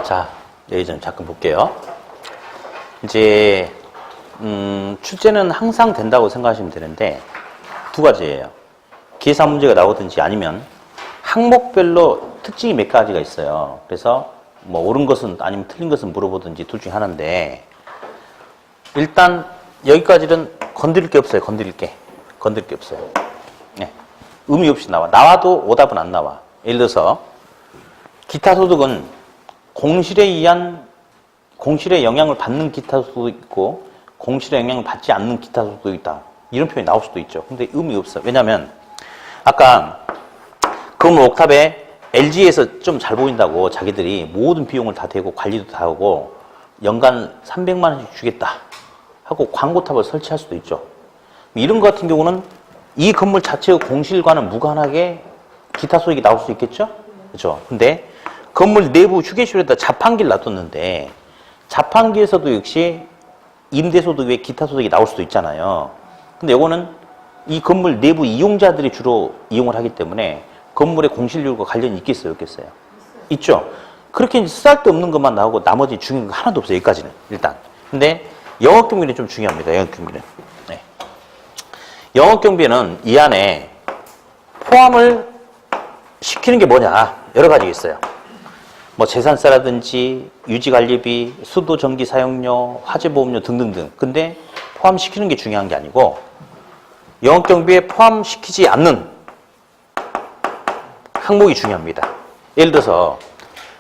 자, 여기 좀 잠깐 볼게요. 이제 출제는 항상 된다고 생각하시면 되는데 두 가지예요. 계산 문제가 나오든지 아니면 항목별로 특징이 몇 가지가 있어요. 그래서 뭐 옳은 것은 아니면 틀린 것은 물어보든지 둘 중에 하나인데 일단 여기까지는 건드릴 게 없어요. 건드릴 게 없어요. 네. 의미 없이 나와. 나와도 오답은 안 나와. 예를 들어서 기타 소득은 공실에 영향을 받는 기타 소득도 있고 공실에 영향을 받지 않는 기타 소득도 있다. 이런 표현이 나올 수도 있죠. 근데 의미 없어. 왜냐면 아까 그럼 옥탑에 LG에서 좀 잘 보인다고 자기들이 모든 비용을 다 대고 관리도 다 하고 연간 300만 원씩 주겠다 하고 광고탑을 설치할 수도 있죠. 이런 것 같은 경우는 이 건물 자체의 공실과는 무관하게 기타 소득이 나올 수 있겠죠? 그렇죠? 근데 건물 내부 휴게실에다 자판기를 놔뒀는데 자판기에서도 역시 임대소득 외에 기타 소득이 나올 수도 있잖아요. 근데 이거는 이 건물 내부 이용자들이 주로 이용을 하기 때문에 건물의 공실률과 관련이 있겠어요? 없겠어요? 있죠? 그렇게 쓰잘데없는 것만 나오고 나머지 중요한 거 하나도 없어요. 여기까지는 일단. 근데 영업경비는 좀 중요합니다. 영업경비는. 네. 영업경비는 이 안에 포함을 시키는 게 뭐냐? 여러 가지가 있어요. 뭐 재산세라든지 유지관리비, 수도, 전기 사용료, 화재보험료 등등등. 근데 포함시키는 게 중요한 게 아니고 영업경비에 포함시키지 않는 항목이 중요합니다. 예를 들어서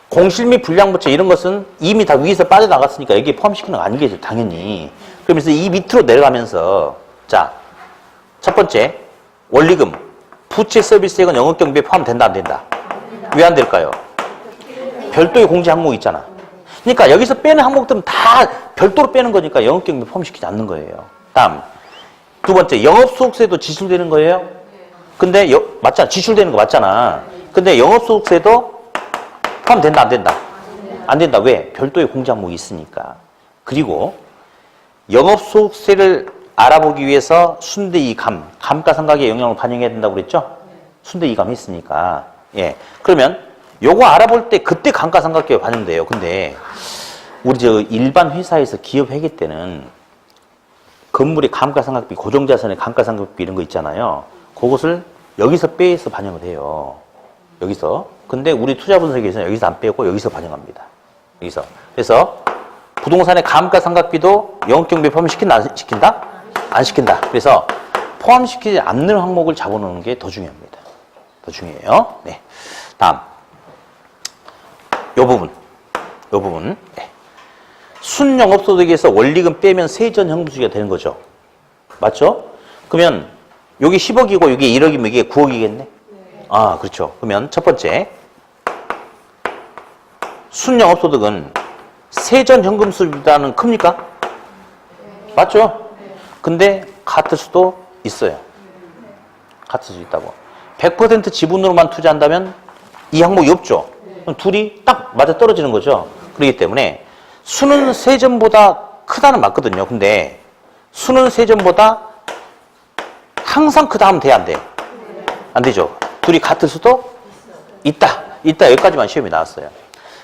공실 및 불량부채 이런 것은 이미 다 위에서 빠져나갔으니까 여기에 포함시키는 거 아니겠죠. 당연히. 그러면서 이 밑으로 내려가면서 자, 첫 번째 원리금, 부채 서비스액은 영업경비에 포함된다 안 된다? 왜 안 될까요? 별도의 공제 항목이 있잖아. 그러니까 여기서 빼는 항목들은 다 별도로 빼는 거니까 영업경비에 포함시키지 않는 거예요. 다음 두 번째 영업소득세도 지출되는 거예요. 근데 맞잖아. 지출되는 거 맞잖아. 근데 영업소득세도 포함된다 안 된다? 안 된다. 왜? 별도의 공제 항목이 있으니까. 그리고 영업소득세를 알아보기 위해서 순대이감, 감가상각의 영향을 반영해야 된다고 그랬죠? 순대이감 했으니까. 예. 그러면 요거 알아볼 때 그때 감가상각비가 반영돼요. 근데 우리 저 일반 회사에서 기업 회계 때는 건물의 감가상각비, 고정자산의 감가상각비 이런 거 있잖아요. 그것을 여기서 빼서 반영을 해요. 여기서. 근데 우리 투자분석에서는 여기서 안 빼고 여기서 반영합니다. 여기서. 그래서 부동산의 감가상각비도 영업경비에 포함시킨다? 안 시킨다? 안 시킨다. 그래서 포함시키지 않는 항목을 잡아놓는 게 더 중요합니다. 더 중요해요. 네. 다음. 요 부분. 네. 순영업소득에서 원리금 빼면 세전형부수기가 되는 거죠. 맞죠? 그러면 여기 10억이고 이게 1억이면 이게 9억이겠네? 네. 아, 그렇죠. 그러면 첫 번째. 순영업소득은 세전현금수입보다는 큽니까? 네. 맞죠? 네. 근데 같을 수도 있어요. 같을 수 있다고. 100% 지분으로만 투자한다면 이 항목이 없죠. 그럼 둘이 딱 맞아 떨어지는 거죠. 그렇기 때문에 수는 세전보다 크다는 맞거든요. 근데 수는 세전보다 항상 크다 하면 돼, 안 돼? 안 되죠. 둘이 같을 수도 있다. 여기까지만 시험이 나왔어요.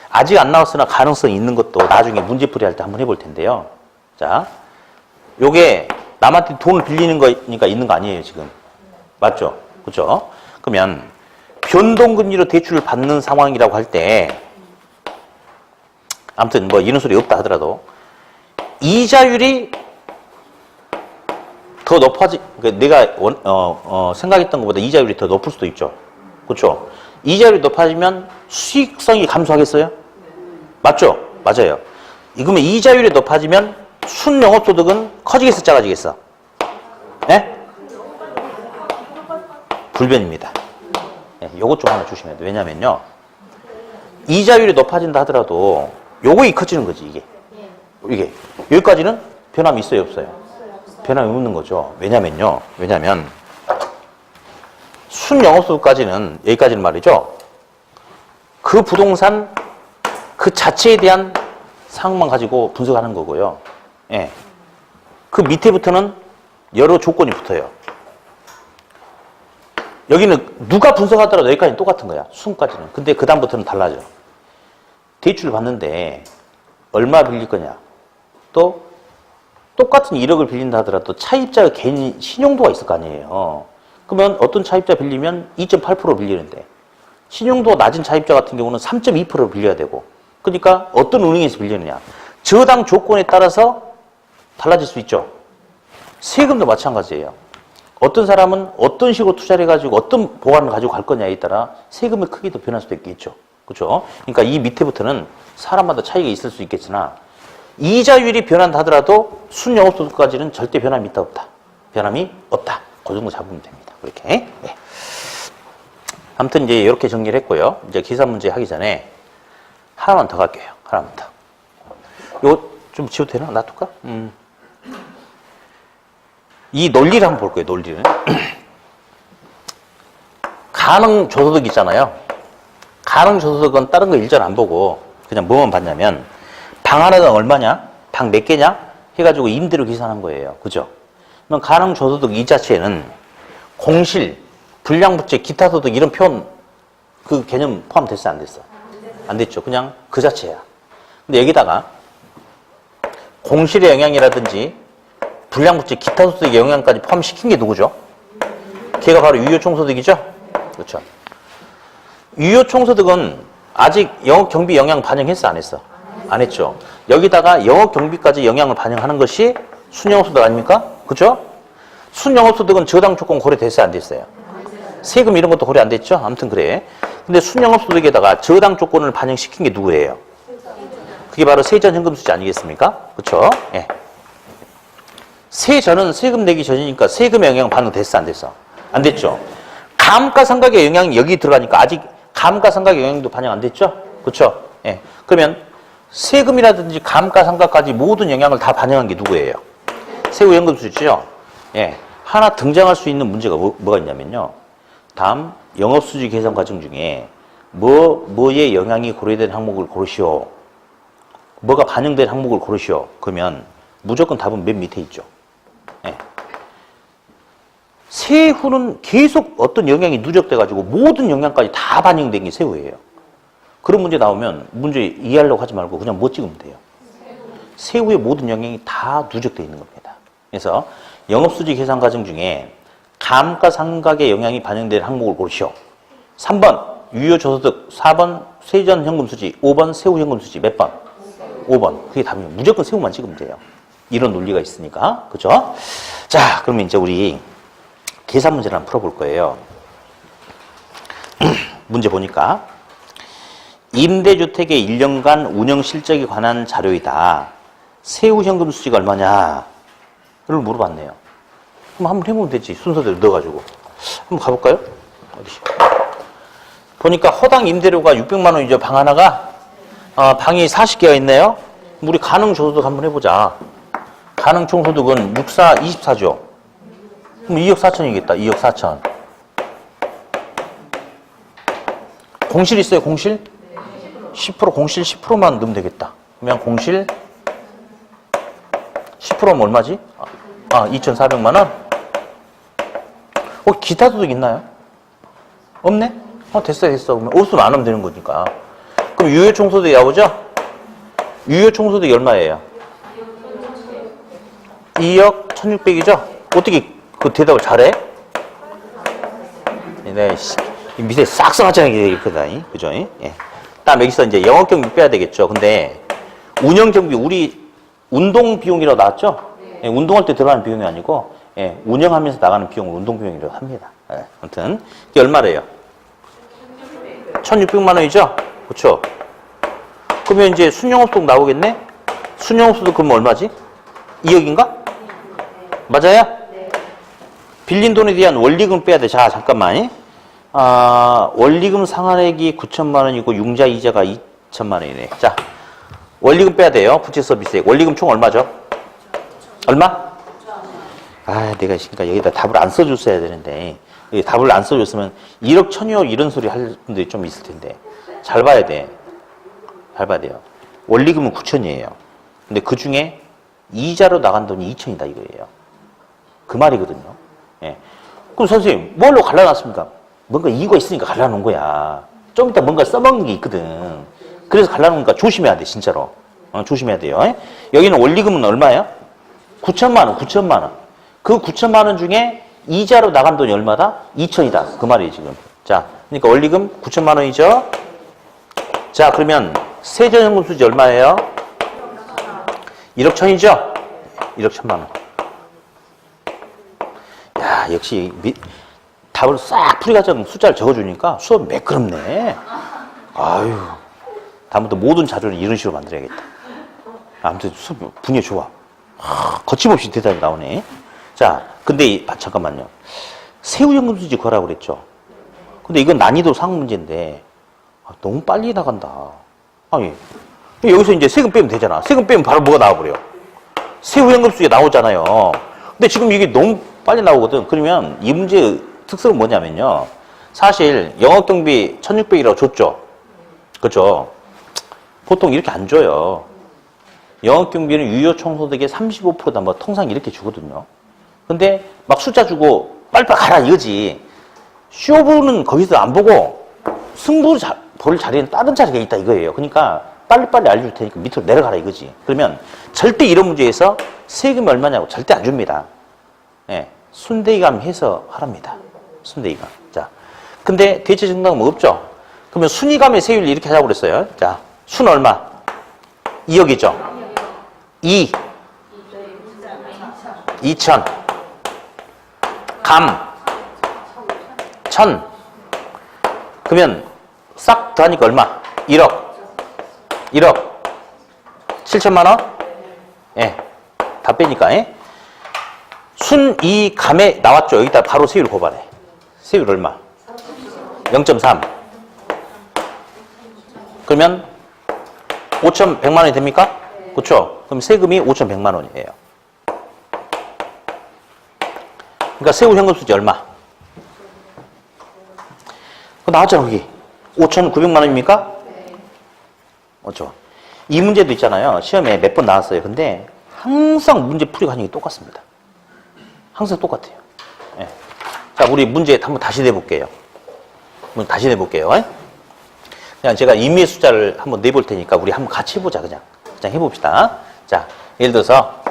아직 안 나왔으나 가능성이 있는 것도 나중에 문제풀이 할 때 한번 해볼 텐데요. 자, 요게 남한테 돈을 빌리는 거니까 있는 거 아니에요, 지금. 맞죠? 그죠? 그러면 변동금리로 대출을 받는 상황이라고 할 때 아무튼 뭐 이런 소리 없다 하더라도 이자율이 더 내가 생각했던 것보다 이자율이 더 높을 수도 있죠. 그렇죠? 이자율이 높아지면 수익성이 감소하겠어요? 맞죠? 맞아요. 그러면 이자율이 높아지면 순영업소득은 커지겠어, 작아지겠어? 네? 불변입니다. 네, 요것 좀 하나 조심해야 돼요. 왜냐면요. 이자율이 높아진다 하더라도 요거이 커지는 거지, 이게. 여기까지는 변함이 있어요, 없어요? 변함이 없는 거죠. 왜냐면 순영업소득까지는 여기까지는 말이죠. 그 부동산 그 자체에 대한 상황만 가지고 분석하는 거고요. 예. 그 밑에부터는 여러 조건이 붙어요. 여기는 누가 분석하더라도 여기까지는 똑같은 거야. 순까지는. 근데 그 다음부터는 달라져. 대출을 받는데 얼마 빌릴 거냐. 또 똑같은 1억을 빌린다 하더라도 차입자가 개인 신용도가 있을 거 아니에요. 그러면 어떤 차입자 빌리면 2.8% 빌리는데 신용도가 낮은 차입자 같은 경우는 3.2% 빌려야 되고 그러니까 어떤 은행에서 빌리느냐. 저당 조건에 따라서 달라질 수 있죠. 세금도 마찬가지예요. 어떤 사람은 어떤 식으로 투자를 해가지고 어떤 보관을 가지고 갈 거냐에 따라 세금의 크기도 변할 수도 있겠죠. 그렇죠? 그러니까 이 밑에부터는 사람마다 차이가 있을 수 있겠으나 이자율이 변한다 하더라도 순영업소득까지는 절대 변함이 있다 없다. 변함이 없다. 그 정도 잡으면 됩니다. 그렇게. 네. 아무튼 이제 이렇게 정리를 했고요. 이제 계산 문제 하기 전에 하나만 더 갈게요. 하나만 더. 이거 좀 지워도 되나? 놔둘까? 이 논리를 한번 볼 거예요. 논리를. 가능조소득 있잖아요. 가능조소득은 다른 거 일절 안 보고 그냥 뭐만 봤냐면 방 하나당 얼마냐? 방 몇 개냐? 해가지고 임대료 계산한 거예요. 그죠? 그럼 가능조소득 이 자체에는 공실, 불량부채, 기타소득 이런 표현 그 개념 포함됐어? 안 됐어? 안 됐죠. 그냥 그 자체야. 근데 여기다가 공실의 영향이라든지 불량부채, 기타소득의 영향까지 포함시킨 게 누구죠? 걔가 바로 유효총소득이죠? 그렇죠. 유효총소득은 아직 영업경비 영향 반영했어? 안 했어? 안 했죠. 여기다가 영업경비까지 영향을 반영하는 것이 순영업소득 아닙니까? 그죠? 순영업소득은 저당 조건 고려됐어요? 안 됐어요? 세금 이런 것도 고려 안 됐죠? 아무튼 그래. 근데 순영업소득에다가 저당 조건을 반영시킨 게 누구예요? 그게 바로 세전현금수지 아니겠습니까? 그렇죠? 예. 세전은 세금 내기 전이니까 세금의 영향 반영됐어? 안 됐어? 안 됐죠. 감가상각의 영향이 여기 들어가니까 아직 감가상각의 영향도 반영 안 됐죠? 그렇죠? 예. 그러면 세금이라든지 감가상각까지 모든 영향을 다 반영한 게 누구예요? 세후연금수지죠? 예. 하나 등장할 수 있는 문제가 뭐가 있냐면요. 다음 영업수지 계산 과정 중에 뭐의 영향이 고려된 항목을 고르시오. 뭐가 반영된 항목을 고르시오. 그러면 무조건 답은 맨 밑에 있죠. 예. 세후는 계속 어떤 영향이 누적돼가지고 모든 영향까지 다 반영된 게 세후예요. 그런 문제 나오면 문제 이해하려고 하지 말고 그냥 뭐 찍으면 돼요. 세후의 모든 영향이 다 누적되어 있는 겁니다. 그래서 영업수지 계산 과정 중에 감가상각의 영향이 반영된 항목을 고르시오. 3번 유효조소득, 4번 세전현금수지, 5번 세후현금수지. 몇 번? 5번. 그게 답입니다. 무조건 세후만 찍으면 돼요. 이런 논리가 있으니까. 그죠? 자, 그러면 이제 우리 계산 문제를 한번 풀어볼 거예요. 문제 보니까 임대주택의 1년간 운영 실적에 관한 자료이다. 세후현금 수지가 얼마냐? 를 물어봤네요. 그럼 한번 해보면 되지. 순서대로 넣어가지고. 한번 가볼까요? 어디? 보니까 허당 임대료가 600만 원이죠. 방 하나가. 방이 40개가 있네요. 우리 가능조소득 한번 해보자. 가능총소득은 6, 4, 24죠. 그럼 2억 4천이겠다. 2억 4천. 공실 있어요? 공실? 10% 공실 10%만 넣으면 되겠다. 그러면 공실 10%면 얼마지? 2,400만 원? 기타 소득 있나요? 없네? 됐어. 그러면 없으면 안 하면 되는 거니까. 그럼 유효총소득이 나오죠? 유효총소득이 얼마예요? 2억 1,600이죠? 어떻게 그 대답을 잘해? 네, 밑에 싹 써놨잖아, 이렇게. 그죠? 예. 다음 여기서 이제 영업경비 빼야 되겠죠. 근데 운영경비, 우리 운동비용이라고 나왔죠? 예, 운동할 때 들어가는 비용이 아니고, 예, 운영하면서 나가는 비용을 운동비용이라고 합니다. 예, 아무튼, 이게 얼마래요? 1,600만 원이죠? 그쵸? 그러면 이제 순영업소득 나오겠네? 순영업소득 그러면 얼마지? 2억인가? 맞아요? 네. 빌린 돈에 대한 원리금 빼야 돼. 자, 잠깐만. 원리금 상환액이 9천만 원이고 융자 이자가 2천만 원이네. 자, 원리금 빼야 돼요. 부채 서비스액. 원리금 총 얼마죠? 얼마? 내가 그러니까 여기다 답을 안 써줬어야 되는데 여기 답을 안 써줬으면 1억 1,000여 이런 소리 할 분들이 좀 있을 텐데 잘 봐야 돼. 잘 봐야 돼요. 원리금은 9천이에요. 근데 그 중에 이자로 나간 돈이 2천이다 이거예요. 그 말이거든요. 예. 그럼 선생님 뭘로 갈라놨습니까? 뭔가 이유가 있으니까 갈라놓은 거야. 좀 이따 뭔가 써먹는 게 있거든. 그래서 가려는 거니까 조심해야 돼, 진짜로. 조심해야 돼요. 여기는 원리금은 얼마예요? 9천만 원, 9천만 원. 그 9천만 원 중에 이자로 나간 돈이 얼마다? 2천이다. 그 말이에요, 지금. 자, 그러니까 원리금 9천만 원이죠? 자, 그러면 세전현금 수지 얼마예요? 1억 천이죠? 1억 천만 원. 야, 역시 답을 싹 풀이가지고 숫자를 적어주니까 수업 매끄럽네. 아유, 다음부터 모든 자료를 이런 식으로 만들어야겠다. 아무튼 수업 분위기 좋아. 거침없이 대답이 나오네. 자, 근데 잠깐만요. 세후연금 수지 구하라고 그랬죠. 근데 이건 난이도 상응 문제인데 너무 빨리 나간다. 아니, 여기서 이제 세금 빼면 되잖아. 세금 빼면 바로 뭐가 나와버려? 세후연금 수지 나오잖아요. 근데 지금 이게 너무 빨리 나오거든. 그러면 이 문제의 특성은 뭐냐면요. 사실 영업경비 1,600이라고 줬죠. 그렇죠? 보통 이렇게 안 줘요. 영업경비는 유효총소득의 35%다 뭐 통상 이렇게 주거든요. 근데 막 숫자 주고 빨리빨리 가라 이거지. 쇼부는 거기서 안 보고 승부 볼 자리는 다른 자리가 있다 이거예요. 그러니까 빨리빨리 알려줄 테니까 밑으로 내려가라 이거지. 그러면 절대 이런 문제에서 세금이 얼마냐고 절대 안 줍니다. 예, 순대이감 해서 하랍니다. 순대이감. 자, 근데 대체 정당은 없죠? 그러면 순이감의 세율 이렇게 하자고 그랬어요. 자, 순 얼마? 2억이죠? 2. 2천. 감. 1,000. 그러면 싹 더하니까 얼마? 1억. 1억. 7천만 원? 예. 다 빼니까, 예. 순, 이, 감에 나왔죠? 여기다 바로 세율 고발해. 세율 얼마? 0.3. 그러면 5,100만 원이 됩니까? 그렇죠? 그럼 세금이 5,100만 원이에요. 그러니까 세후현금 수지 얼마? 그거 나왔잖아, 거기. 5,900만 원입니까? 그렇죠? 이 문제도 있잖아요. 시험에 몇 번 나왔어요. 근데 항상 문제 풀이 과정이 똑같습니다. 항상 똑같아요. 예. 자, 우리 문제 한번 다시 내볼게요. 다시 내볼게요. 그냥 제가 임의의 숫자를 한번 내볼 테니까 우리 한번 같이 해보자. 그냥 해봅시다. 자, 예를 들어서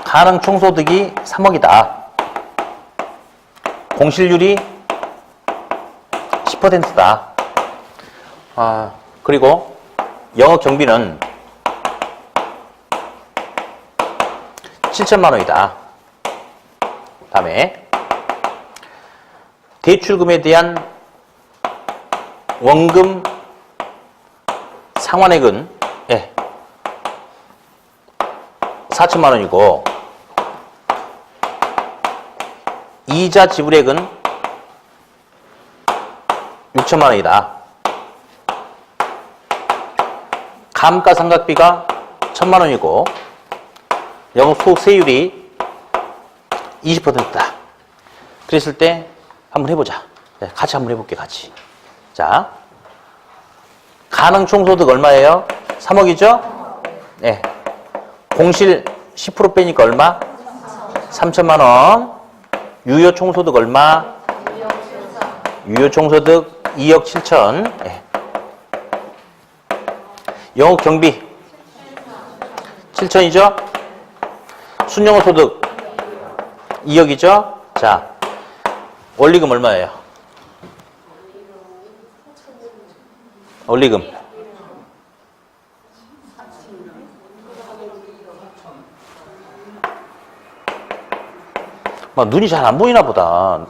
가능 총소득이 3억이다. 공실률이 10%다. 그리고 영업 경비는 7천만 원이다. 다음에 대출금에 대한 원금 상환액은 4천만 원이고 이자 지불액은 6천만 원이다. 감가상각비가 1,000만 원이고 영업소득세율이 20%다. 그랬을 때 한번 해보자. 같이 한번 해볼게, 같이. 자, 가능 총소득 얼마예요? 3억이죠? 네. 공실 10% 빼니까 얼마? 3천만 원. 유효 총소득 얼마? 유효 총소득 2억 7천. 네. 영업 경비 7천이죠? 순영업 소득 2억이죠? 자, 원리금 얼마예요? 원리금 막 눈이 잘 안 보이나 보다.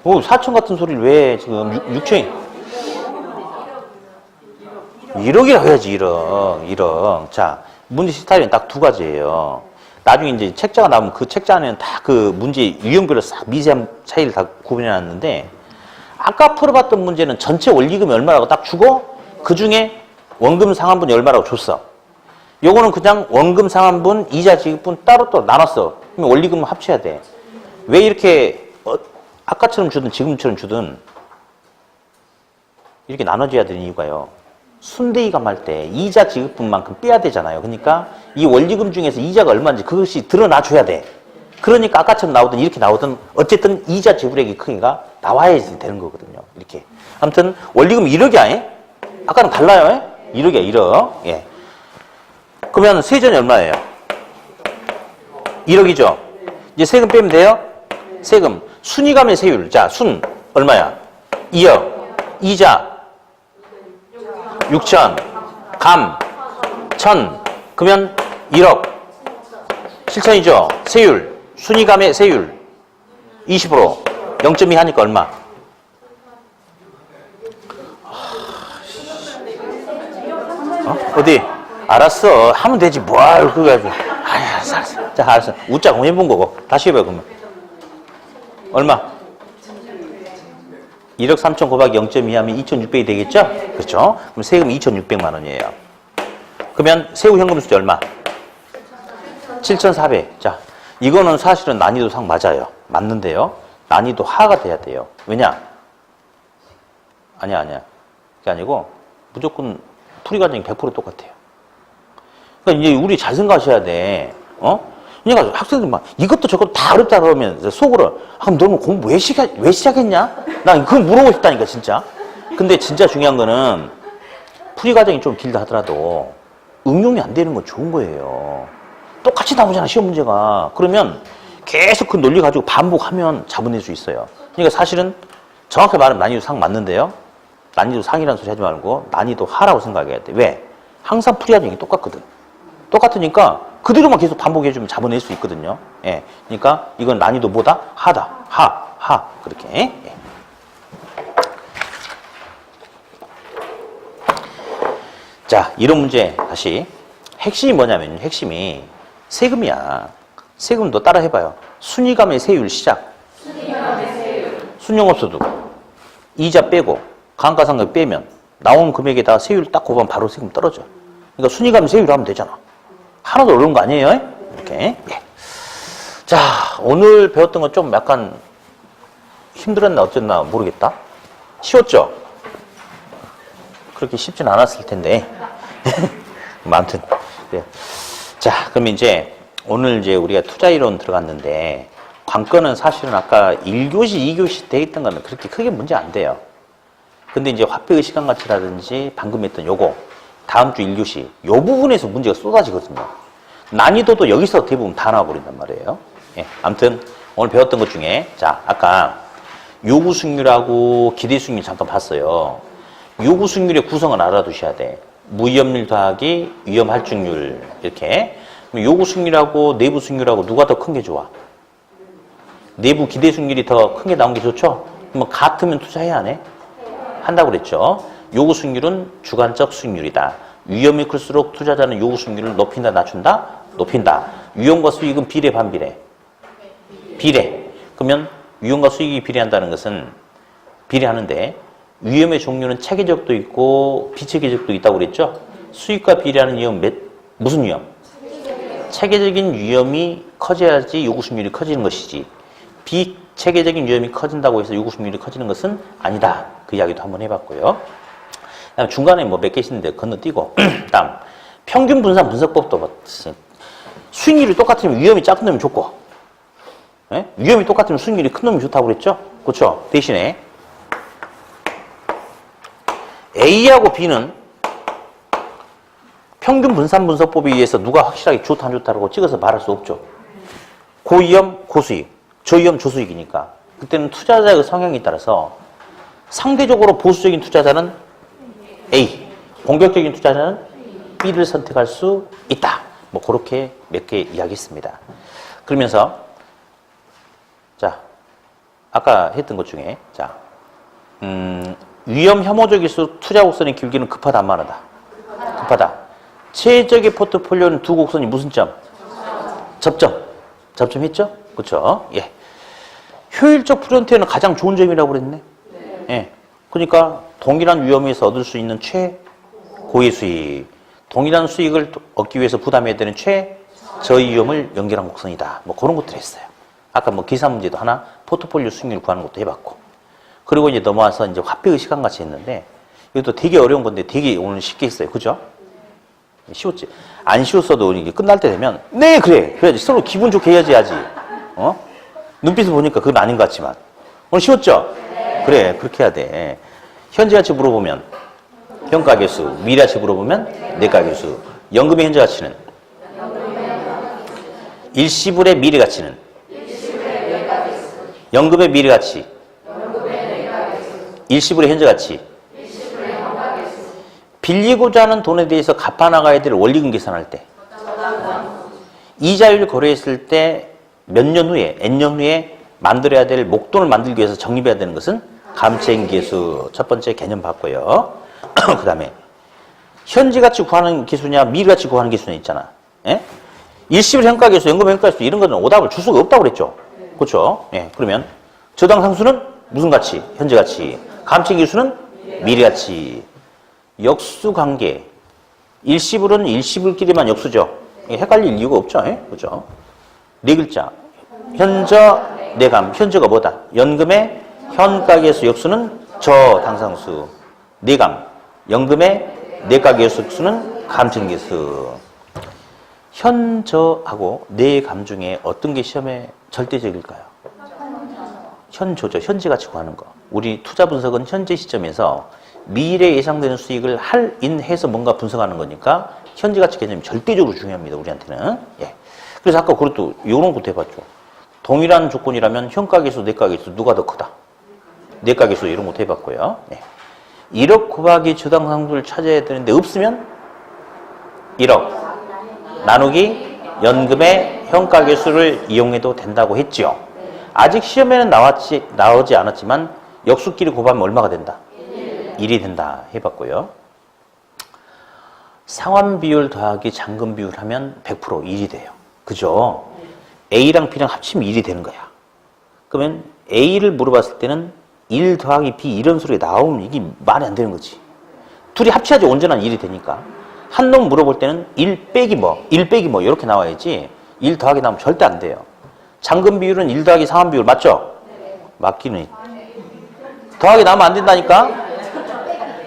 4천 같은 소리를 왜 지금 6천 1억이라고 해야지. 1억. 자, 문제 스타일은 딱 두 가지예요. 나중에 이제 책자가 나오면 그 책자 안에는 다 그 문제 유형별로 싹 미세한 차이를 다 구분해 놨는데, 아까 풀어봤던 문제는 전체 원리금이 얼마라고 딱 주고 그 중에 원금 상환분이 얼마라고 줬어. 요거는 그냥 원금 상환분, 이자 지급분 따로 또 나눴어. 그럼 원리금을 합쳐야 돼. 왜 이렇게 아까처럼 주든 지금처럼 주든 이렇게 나눠줘야 되는 이유가요. 순대이감 할 때 이자 지급분만큼 빼야 되잖아요. 그러니까 이 원리금 중에서 이자가 얼마인지 그것이 드러나줘야 돼. 그러니까 아까처럼 나오든 이렇게 나오든 어쨌든 이자 지불액의 크기가 나와야지 되는 거거든요. 이렇게. 아무튼 원리금 1억이야. 아까랑 달라요. 1억이야, 1억. 예. 그러면 세전이 얼마예요? 1억이죠. 이제 세금 빼면 돼요? 세금. 순이감의 세율. 자, 순 얼마야? 2억. 이자 6천. 감 1,000. 그러면 1억 7천이죠. 세율. 순이감의 세율 20%. 0.2 하니까 얼마? 어디? 알았어. 하면 되지. 뭘 그거 가지고. 알았어. 자, 알았어. 웃자고 해본 거고. 다시 해봐요, 그러면. 얼마? 1억 3천 곱하기 0.2 하면 2,600이 되겠죠? 그렇죠? 그럼 세금 2,600만 원이에요. 그러면 세후 현금 수지 얼마? 7,400. 자, 이거는 사실은 난이도상 맞아요. 맞는데요. 난이도 하가 돼야 돼요. 왜냐? 아니야. 그게 아니고 무조건 풀이 과정이 100% 똑같아요. 그러니까 이제 우리 잘 생각하셔야 돼. 그러니까 학생들 막 이것도 저것도 다 어렵다 그러면 속으로 그럼 너는 공부 왜 시작했냐? 난 그거 물어보고 싶다니까 진짜. 근데 진짜 중요한 거는 풀이 과정이 좀 길다 하더라도 응용이 안 되는 건 좋은 거예요. 똑같이 나오잖아 시험 문제가. 그러면 계속 그 논리 가지고 반복하면 잡아낼 수 있어요. 그러니까 사실은 정확하게 말하면 난이도 상 맞는데요. 난이도 상이라는 소리 하지 말고 난이도 하라고 생각해야 돼. 왜? 항상 풀이 과정이 똑같거든. 똑같으니까 그대로만 계속 반복해주면 잡아낼 수 있거든요. 예. 그러니까 이건 난이도 뭐다? 하다. 하. 그렇게. 예. 자, 이런 문제 다시. 핵심이 뭐냐면 핵심이 세금이야. 세금도 따라 해봐요. 순이감의 세율 시작. 순영업소득. 이자 빼고 감가상각 빼면 나온 금액에다 세율 딱 곱하면 바로 세금 떨어져. 그러니까 순이감 세율 하면 되잖아. 하나도 어려운 거 아니에요? 이렇게. 예. 자, 오늘 배웠던 건 좀 약간 힘들었나 어쨌나 모르겠다. 쉬웠죠? 그렇게 쉽진 않았을 텐데. 아무튼. 네. 자, 그럼 이제 오늘 이제 우리가 투자이론 들어갔는데 관건은 사실은 아까 1교시, 2교시 돼 있던 거는 그렇게 크게 문제 안 돼요. 근데 이제 화폐의 시간가치라든지 방금 했던 요거 다음 주 1교시 요 부분에서 문제가 쏟아지거든요. 난이도도 여기서 대부분 다 나와버린단 말이에요. 예, 아무튼 오늘 배웠던 것 중에 자 아까 요구 수익률하고 기대 수익률 잠깐 봤어요. 요구 수익률의 구성을 알아두셔야 돼. 무위험률 더하기 위험 할증률 이렇게. 요구 수익률하고 내부 수익률하고 누가 더 큰 게 좋아? 내부 기대 수익률이 더 큰 게 나온 게 좋죠? 그러면 같으면 투자해야 안 해? 한다고 그랬죠. 요구 수익률은 주관적 수익률이다. 위험이 클수록 투자자는 요구 수익률을 높인다, 낮춘다? 높인다. 위험과 수익은 비례, 반비례? 비례. 그러면 위험과 수익이 비례한다는 것은 비례하는데 위험의 종류는 체계적도 있고 비체계적도 있다고 그랬죠. 수익과 비례하는 위험 무슨 위험? 체계적인 위험이 커져야지 요구 수익률이 커지는 것이지 비체계적인 위험이 커진다고 해서 요구 수익률이 커지는 것은 아니다. 그 이야기도 한번 해봤고요. 그다음 중간에 뭐 몇 개 있는데 건너뛰고 다음 평균 분산 분석법도 수익률이 똑같으면 위험이 작은 놈이 좋고 예? 위험이 똑같으면 수익률이 큰 놈이 좋다고 그랬죠? 그렇죠? 대신에 A하고 B는 평균 분산 분석법에 의해서 누가 확실하게 좋다 안 좋다라고 찍어서 말할 수 없죠. 고위험 고수익, 저위험 저수익이니까 그때는 투자자의 성향에 따라서 상대적으로 보수적인 투자자는 A, 공격적인 투자자는 B를 선택할 수 있다. 뭐 그렇게 몇 개 이야기했습니다. 그러면서 자 아까 했던 것 중에 자 위험 혐오적일수록 투자 곡선의 길기는 급하다 안 많하다? 급하다. 최적의 포트폴리오는 두 곡선이 무슨 점? 접점. 접점했죠? 그렇죠? 예. 효율적 프론트에는 가장 좋은 점이라고 그랬네. 예. 그러니까 동일한 위험에서 얻을 수 있는 최고의 수익, 동일한 수익을 얻기 위해서 부담해야 되는 최저의 위험을 연결한 곡선이다. 뭐 그런 것들 했어요. 아까 뭐 기사 문제도 하나 포트폴리오 수익률 구하는 것도 해봤고. 그리고 이제 넘어와서 이제 화폐의 시간같이 했는데 이것도 되게 어려운 건데 되게 오늘 쉽게 했어요. 그죠? 쉬웠지? 안 쉬웠어도 이게 끝날 때 되면 네 그래 그래야지 서로 기분 좋게 해야지 눈빛을 보니까 그건 아닌 것 같지만 오늘 쉬웠죠? 네. 그래 그렇게 해야 돼. 현재가치 물어보면 현가계수. 미래가치 물어보면 내가계수. 연금의 현재 가치는? 일시불의 미래가치는? 연금의 미래가치. 일시불의 현재 가치. 빌리고자 하는 돈에 대해서 갚아나가야 될 원리금 계산할 때. 이자율 거래했을 때 몇 년 후에, N년 후에 만들어야 될 목돈을 만들기 위해서 적립해야 되는 것은 감채인계수. 첫 번째 개념 봤고요. 그 다음에 현재가치 구하는 기수냐 미래가치 구하는 기수냐 있잖아. 예? 일시불 현가계수, 연금 현가계수 이런 거는 오답을 줄 수가 없다고 그랬죠. 그렇죠? 예. 그러면 저당상수는 무슨 가치? 현재가치. 감채인계수는 미래가치. 역수관계. 일시불은 일시불끼리만 역수죠. 헷갈릴 이유가 없죠. 예? 그죠? 네 글자. 현저, 내감. 현저가 뭐다? 연금의 현가계수 역수는 저당상수. 내감. 연금의 내가계수 역수는 감증계수. 현저하고 내감 중에 어떤 게 시험에 절대적일까요? 현저죠. 현재가치 구하는 거. 우리 투자 분석은 현재 시점에서 미래 예상되는 수익을 할인해서 뭔가 분석하는 거니까 현재가치 개념이 절대적으로 중요합니다. 우리한테는. 예. 그래서 아까 그것도 이런 것도 해봤죠. 동일한 조건이라면 현가계수, 내가계수 누가 더 크다? 내가계수 이런 것도 해봤고요. 예. 1억 곱하기 저당상수를 찾아야 되는데 없으면 1억 나누기 연금의 현가계수를 이용해도 된다고 했죠. 아직 시험에는 나오지 않았지만 역수끼리 곱하면 얼마가 된다? 1이 된다 해봤고요. 상환 비율 더하기 잔금 비율 하면 100% 1이 돼요. 그죠? A랑 B랑 합치면 1이 되는 거야. 그러면 A를 물어봤을 때는 1 더하기 B 이런 소리가 나오면 이게 말이 안 되는 거지. 둘이 합쳐야지 온전한 1이 되니까. 한 놈 물어볼 때는 1 빼기 뭐, 1 빼기 뭐 이렇게 나와야지 1 더하기 나오면 절대 안 돼요. 잔금 비율은 1 더하기 상환 비율 맞죠? 맞기는. 더하기 나오면 안 된다니까?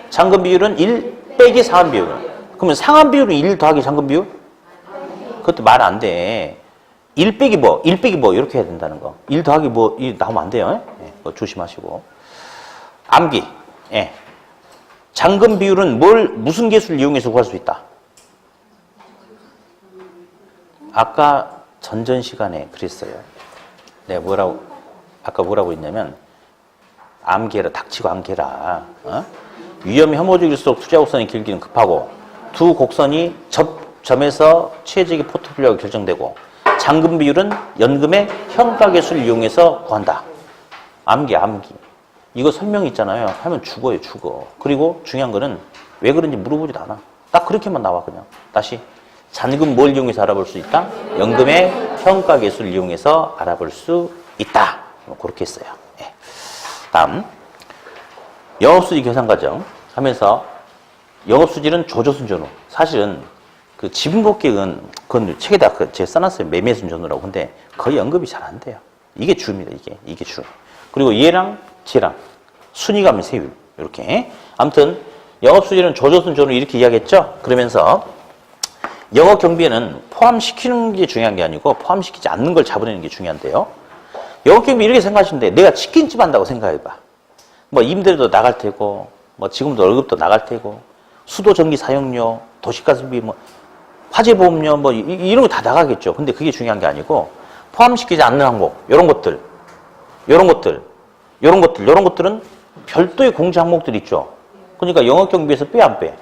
잔금 비율은 1 빼기 상환 비율. 그러면 상환 비율은 1 더하기 잔금 비율? 그것도 말 안 돼. 1 빼기 뭐, 1 빼기 뭐 이렇게 해야 된다는 거. 1 더하기 뭐 나오면 안 돼요. 예, 그거 조심하시고. 암기. 예. 잔금 비율은 무슨 계수를 이용해서 구할 수 있다? 아까 전전 시간에 그랬어요. 내가 아까 뭐라고 했냐면 암기해라. 닥치고 암기해라. 어? 위험 혐오적일수록 투자 곡선의 길기는 급하고 두 곡선이 접점에서 최적의 포트폴리오가 결정되고 잔금 비율은 연금의 현가계수를 이용해서 구한다. 암기. 이거 설명 있잖아요. 하면 죽어요. 그리고 중요한 거는 왜 그런지 물어보지도 않아. 딱 그렇게만 나와 그냥. 다시. 잔금 뭘 이용해서 알아볼 수 있다? 연금의 현가계수를 이용해서 알아볼 수 있다. 그렇게 했어요. 네. 다음. 영업수지 계산과정 하면서 영업수지는 조조순전후. 사실은 그 지분복객은 그건 책에다 제가 써놨어요. 매매순전후라고. 근데 거의 언급이 잘 안 돼요. 이게 주입니다. 이게 주. 그리고 얘랑 쟤랑 순위감의 세율. 이렇게. 아무튼 영업수지는 조조순전후 이렇게 이야기했죠. 그러면서 영업경비에는 포함시키는 게 중요한 게 아니고 포함시키지 않는 걸 잡아내는 게 중요한데요. 영업경비 이렇게 생각하시면 돼. 내가 치킨집 한다고 생각해봐. 뭐 임대료도 나갈 테고 뭐 지금도 월급도 나갈 테고 수도 전기 사용료, 도시가스비 뭐 화재보험료 뭐 이런 거 다 나가겠죠. 근데 그게 중요한 게 아니고 포함시키지 않는 항목 이런 것들은 별도의 공제 항목들이 있죠. 그러니까 영업경비에서 빼 안 빼?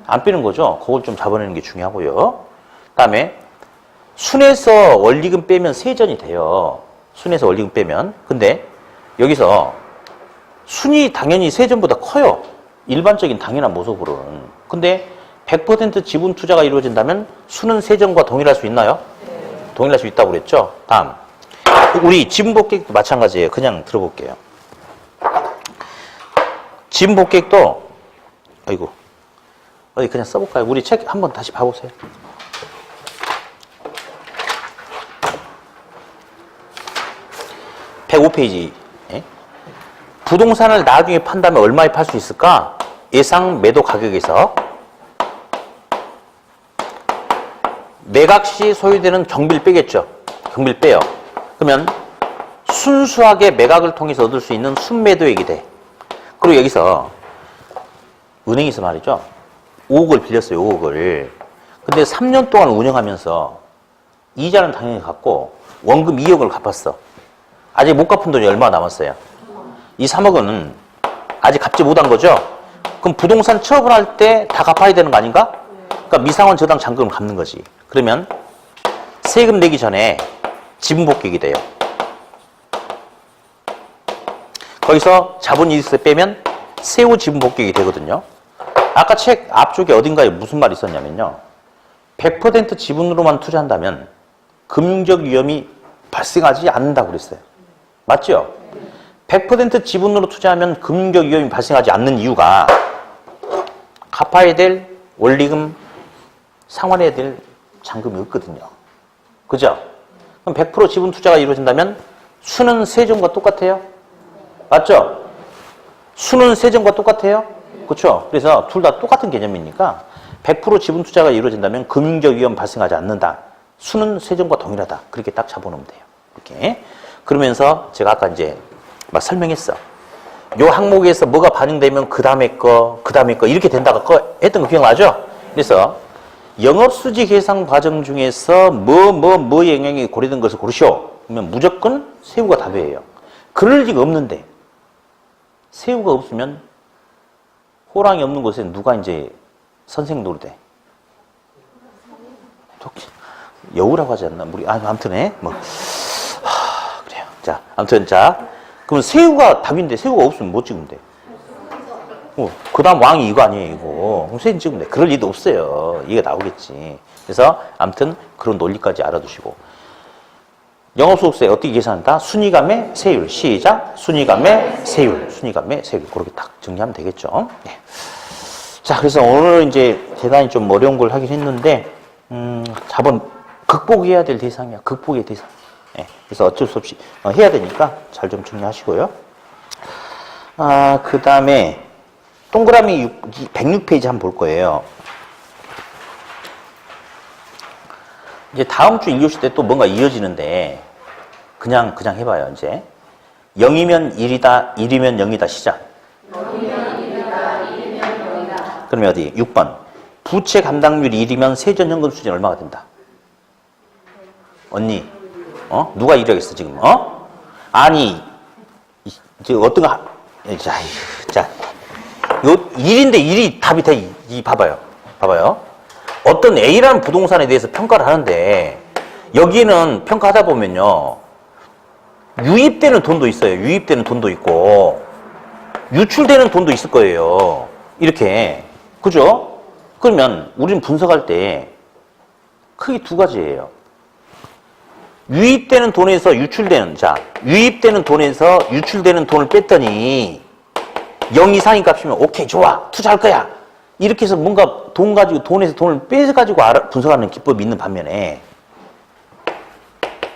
안 빼는 거죠. 그걸 좀 잡아내는 게 중요하고요. 그다음에 순에서 원리금 빼면 세전이 돼요. 순에서 원리금 빼면. 근데 여기서 순이 당연히 세전보다 커요. 일반적인 당연한 모습으로는. 근데 100% 지분 투자가 이루어진다면 순은 세전과 동일할 수 있나요? 네. 동일할 수 있다고 그랬죠. 다음. 우리 지분 복객도 마찬가지예요. 그냥 들어볼게요. 지분 복객도 아이고 어디 그냥 써볼까요? 우리 책 한번 다시 봐보세요. (105페이지) 부동산을 나중에 판다면 얼마에 팔 수 있을까? 예상 매도 가격에서 매각 시 소요되는 경비를 빼겠죠. 경비를 빼요. 그러면 순수하게 매각을 통해서 얻을 수 있는 순매도액이 돼. 그리고 여기서 은행에서 말이죠. 5억을 빌렸어요. 5억을. 근데 3년 동안 운영하면서 이자는 당연히 갚고 원금 2억을 갚았어. 아직 못 갚은 돈이 얼마 남았어요? 이 3억은 아직 갚지 못한 거죠? 그럼 부동산 처분할 때 다 갚아야 되는 거 아닌가? 그러니까 미상환 저당 잔금을 갚는 거지. 그러면 세금 내기 전에 지분 복귀가 돼요. 거기서 자본이익세 빼면 세후 지분 복귀가 되거든요. 아까 책 앞쪽에 어딘가에 무슨 말이 있었냐면요. 100% 지분으로만 투자한다면 금융적 위험이 발생하지 않는다고 그랬어요. 맞죠? 100% 지분으로 투자하면 금융적 위험이 발생하지 않는 이유가 갚아야 될 원리금, 상환해야 될 잔금이 없거든요. 그죠? 그럼 100% 지분 투자가 이루어진다면 수는 세전과 똑같아요? 맞죠? 수는 세전과 똑같아요? 그렇죠? 그래서 둘 다 똑같은 개념이니까 100% 지분 투자가 이루어진다면 금융적 위험 발생하지 않는다. 수는 세전과 동일하다. 그렇게 딱 잡아놓으면 돼요. 이렇게. 그러면서 제가 아까 이제 막 설명했어. 요 항목에서 뭐가 반영되면 그 다음에 거 이렇게 된다고 했던 거 기억나죠? 그래서 영업수지 계산 과정 중에서 뭐 영향이 고려된 것을 고르시오. 그러면 무조건 세후가 답이에요. 그럴 리가 없는데 세후가 없으면 호랑이 없는 곳에 누가 이제 선생 노릇해? 여우라고 하지 않나? 우리 아무튼 그래요. 자, 아무튼 그럼 세후가 답인데 세후가 없으면 뭐 찍으면 돼? 그다음 왕이 이거 아니에요, 이거. 그럼 세후 찍으면 돼. 그럴 리도 없어요. 이게 나오겠지. 그래서 아무튼 그런 논리까지 알아두시고. 영업소득세 어떻게 계산한다? 순위감의 세율. 시작. 순위감의 세율. 그렇게 딱 정리하면 되겠죠. 네. 자, 그래서 오늘 이제 대단히 좀 어려운 걸 하긴 했는데, 자본 극복해야 될 대상이야. 극복의 대상. 네. 그래서 어쩔 수 없이 해야 되니까 잘 좀 정리하시고요. 그 다음에 동그라미 106페이지 한번 볼 거예요. 이제 다음 주 1교시 때 또 뭔가 이어지는데 그냥 해봐요. 이제 0이면 1이다, 1이면 0이다. 시작. 0이면 1이다, 1이면 0이다. 그러면 어디? 6번. 부채 감당률이 1이면 세전연금 수준이 얼마가 된다? 언니, 누가 1이라겠어 지금? 아니, 지금 어떤 거? 자, 요 1인데 1이 답이 돼. 봐봐요. 어떤 A라는 부동산에 대해서 평가를 하는데 여기는 평가하다 보면요. 유입되는 돈도 있어요. 유입되는 돈도 있고 유출되는 돈도 있을 거예요. 이렇게. 그죠? 그러면 우리는 분석할 때 크게 두 가지예요. 유입되는 돈에서 유출되는, 유입되는 돈에서 유출되는 돈을 뺐더니 0 이상인 값이면 오케이, 좋아, 투자할 거야. 이렇게 해서 뭔가 돈에서 돈을 빼가지고 분석하는 기법이 있는 반면에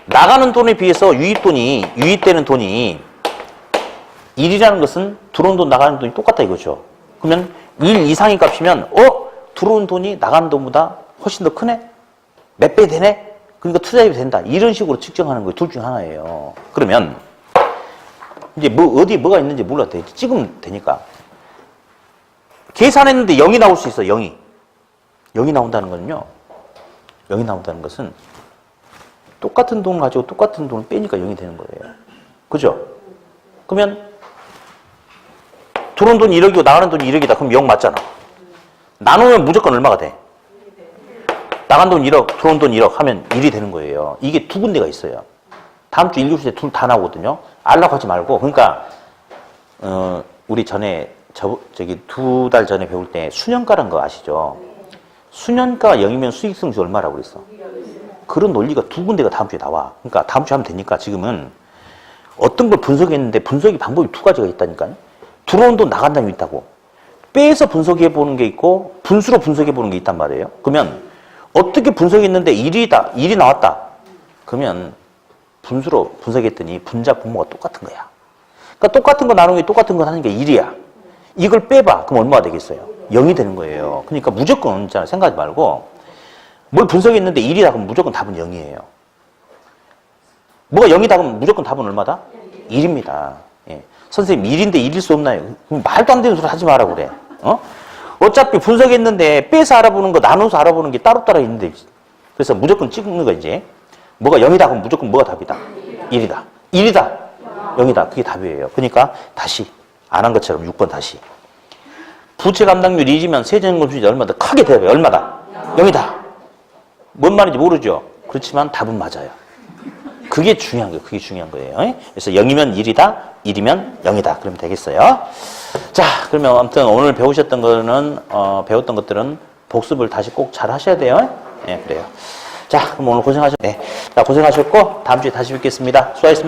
나가는 돈에 비해서 유입되는 돈이 1이라는 것은 들어온 돈, 나가는 돈이 똑같다 이거죠. 그러면 1 이상인 값이면, 들어온 돈이 나가는 돈보다 훨씬 더 크네? 몇 배 되네? 그러니까 투자입이 된다. 이런 식으로 측정하는 거예요. 둘 중 하나예요. 그러면 이제 어디 뭐가 있는지 몰라도 돼. 찍으면 되니까. 계산했는데 0이 나올 수 있어. 0이 나온다는 거는요. 0이 나온다는 것은 똑같은 돈 가지고 똑같은 돈을 빼니까 0이 되는 거예요. 그죠? 그러면 들어온 돈이 1억이고 나가는 돈이 1억이다. 그럼 0 맞잖아. 나누면 무조건 얼마가 돼? 나간 돈 1억, 들어온 돈 1억 하면 1이 되는 거예요. 이게 두 군데가 있어요. 다음 주 1교시 때 둘 다 나오거든요. 알라고 하지 말고. 그러니까 우리 전에 저기 2달 전에 배울 때 수년가란 거 아시죠? 수년가가 0이면 수익성지 얼마라고 그랬어? 그런 논리가 두 군데가 다음 주에 나와. 그러니까 다음 주에 하면 되니까 지금은 어떤 걸 분석했는데 분석의 방법이 두 가지가 있다니까요. 들어온 돈 나간 돈이 있다고. 빼서 분석해 보는 게 있고 분수로 분석해 보는 게 있단 말이에요. 그러면 어떻게 분석했는데 1이 나왔다. 그러면 분수로 분석했더니 분자 분모가 똑같은 거야. 그러니까 똑같은 거 나누기 똑같은 거 하는 게 1이야. 이걸 빼봐. 그럼 얼마가 되겠어요? 0이 되는 거예요. 그러니까 무조건 생각하지 말고 뭘 분석했는데 1이다 그러면 무조건 답은 0이에요. 뭐가 0이다 그러면 무조건 답은 얼마다? 1입니다. 예. 선생님 1인데 1일 수 없나요? 그럼 말도 안 되는 소리 하지 마라 그래. 어차피 분석했는데 빼서 알아보는 거 나눠서 알아보는 게 따로따로 있는데 그래서 무조건 찍는 거 이제 뭐가 0이다 그럼 무조건 뭐가 답이다? 1이다. 1이다. 0이다. 그게 답이에요. 그러니까 다시 안 한 것처럼 6번 다시 부채 감당률 2지면 세전금수지 얼마다? 크게 대답해. 얼마다? 0이다. 뭔 말인지 모르죠? 그렇지만 답은 맞아요. 그게 중요한 거예요. 그게 중요한 거예요. 그래서 0이면 1이다, 1이면 0이다. 그러면 되겠어요. 자, 그러면 아무튼 오늘 배우셨던 거는, 배웠던 것들은 복습을 다시 꼭 잘 하셔야 돼요. 네, 그래요. 자, 그럼 오늘 고생하셨, 네. 자, 고생하셨고, 다음 주에 다시 뵙겠습니다. 수고하셨습니다.